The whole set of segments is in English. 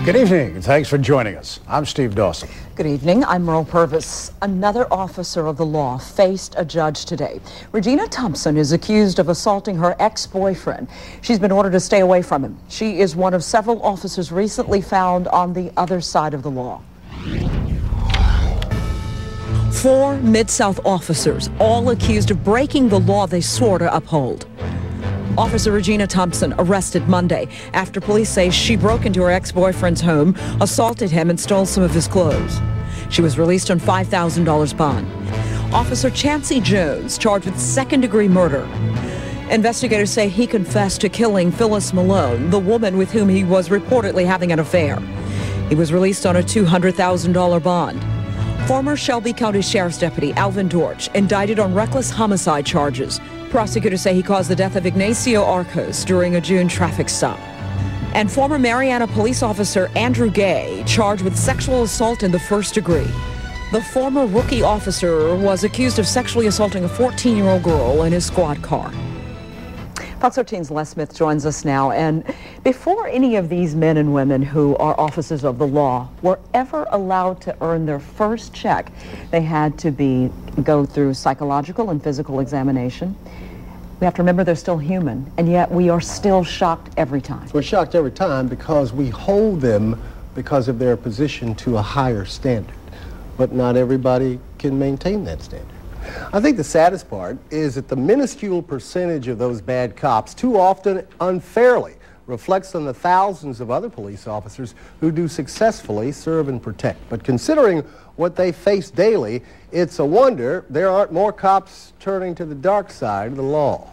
Good evening, and thanks for joining us. I'm Steve Dawson. Good evening, I'm Merle Purvis. Another officer of the law faced a judge today. Regina Thompson is accused of assaulting her ex-boyfriend. She's been ordered to stay away from him. She is one of several officers recently found on the other side of the law. 4 Mid-South officers, all accused of breaking the law they swore to uphold. Officer Regina Thompson arrested Monday after police say she broke into her ex-boyfriend's home, assaulted him, and stole some of his clothes. She was released on $5,000 bond. Officer Chancy Jones charged with second-degree murder. Investigators say he confessed to killing Phyllis Malone, the woman with whom he was reportedly having an affair. He was released on a $200,000 bond. Former Shelby County Sheriff's Deputy Alvin Dortch indicted on reckless homicide charges. Prosecutors say he caused the death of Ignacio Arcos during a June traffic stop. And former Mariana police officer Andrew Gay charged with sexual assault in the first degree. The former rookie officer was accused of sexually assaulting a 14-year-old girl in his squad car. Fox 13's Les Smith joins us now. And before any of these men and women who are officers of the law were ever allowed to earn their first check, they had to go through psychological and physical examination. We have to remember they're still human, and yet we are still shocked every time. We're shocked every time because we hold them because of their position to a higher standard. But not everybody can maintain that standard. I think the saddest part is that the minuscule percentage of those bad cops too often unfairly reflects on the thousands of other police officers who do successfully serve and protect. But considering what they face daily, it's a wonder there aren't more cops turning to the dark side of the law.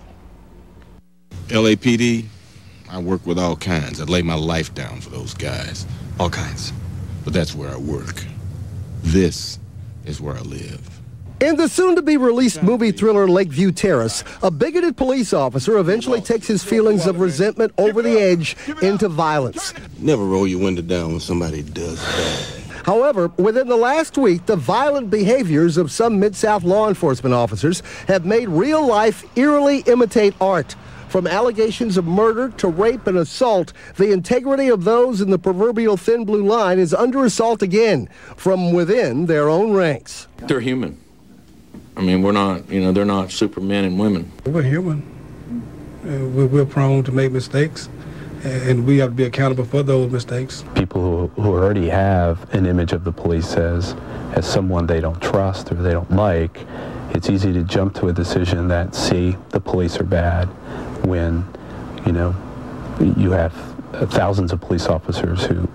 LAPD, I work with all kinds. I lay my life down for those guys. All kinds. But that's where I work. This is where I live. In the soon-to-be-released movie thriller Lakeview Terrace, a bigoted police officer eventually takes his feelings of resentment over the edge into violence. Never roll your window down when somebody does that. However, within the last week, the violent behaviors of some Mid-South law enforcement officers have made real life eerily imitate art. From allegations of murder to rape and assault, the integrity of those in the proverbial thin blue line is under assault again from within their own ranks. They're human. I mean, we're not, they're not supermen and women. We're human. We're prone to make mistakes, and we have to be accountable for those mistakes. People who already have an image of the police as someone they don't trust or they don't like, it's easy to jump to a decision that, see, the police are bad, when, you have thousands of police officers who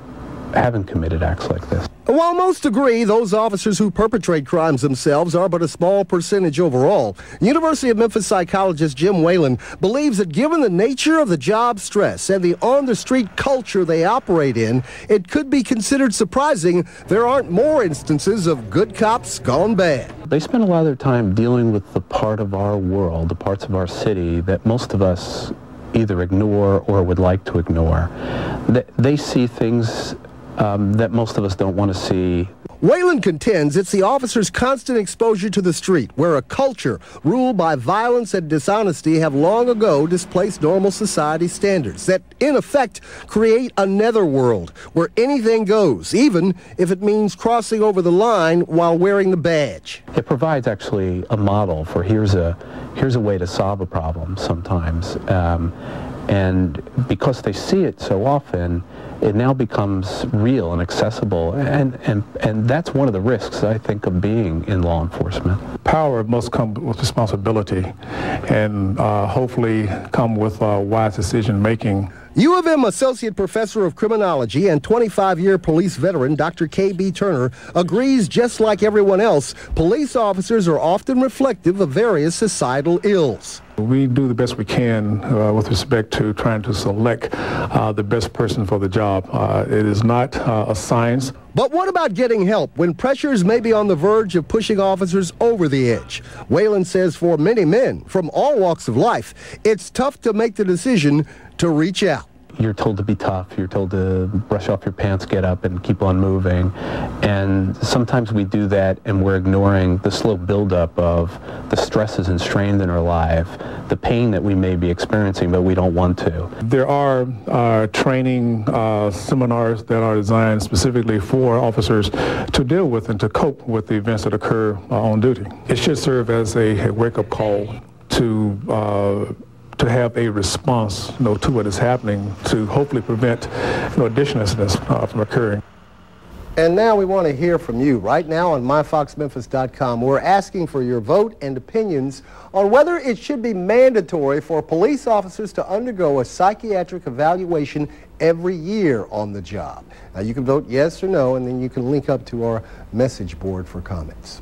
haven't committed acts like this. While most agree those officers who perpetrate crimes themselves are but a small percentage overall, University of Memphis psychologist Jim Whalen believes that given the nature of the job stress and the on-the-street culture they operate in, it could be considered surprising there aren't more instances of good cops gone bad. They spend a lot of their time dealing with the part of our world, the parts of our city that most of us either ignore or would like to ignore. They see things that most of us don't want to see. Whalen contends it's the officers' constant exposure to the street, where a culture ruled by violence and dishonesty have long ago displaced normal society standards that, in effect, create a netherworld where anything goes, even if it means crossing over the line while wearing the badge. It provides actually a model for here's a way to solve a problem sometimes. And because they see it so often, it now becomes real and accessible, and that's one of the risks, I think, of being in law enforcement. Power must come with responsibility and hopefully come with wise decision-making. U of M Associate Professor of Criminology and 25-year police veteran Dr. K.B. Turner agrees, just like everyone else, police officers are often reflective of various societal ills. We do the best we can with respect to trying to select the best person for the job. It is not a science. But what about getting help when pressures may be on the verge of pushing officers over the edge? Whalen says for many men from all walks of life, it's tough to make the decision to reach out. you're told to be tough, you're told to brush off your pants, get up, and keep on moving. And sometimes we do that and we're ignoring the slow buildup of the stresses and strains in our life, the pain that we may be experiencing, but we don't want to. There are training seminars that are designed specifically for officers to deal with and to cope with the events that occur on duty. It should serve as a wake-up call to have a response, to what is happening, to hopefully prevent, additional incidents from occurring. And now we want to hear from you. Right now on myfoxmemphis.com, we're asking for your vote and opinions on whether it should be mandatory for police officers to undergo a psychiatric evaluation every year on the job. Now you can vote yes or no, and then you can link up to our message board for comments.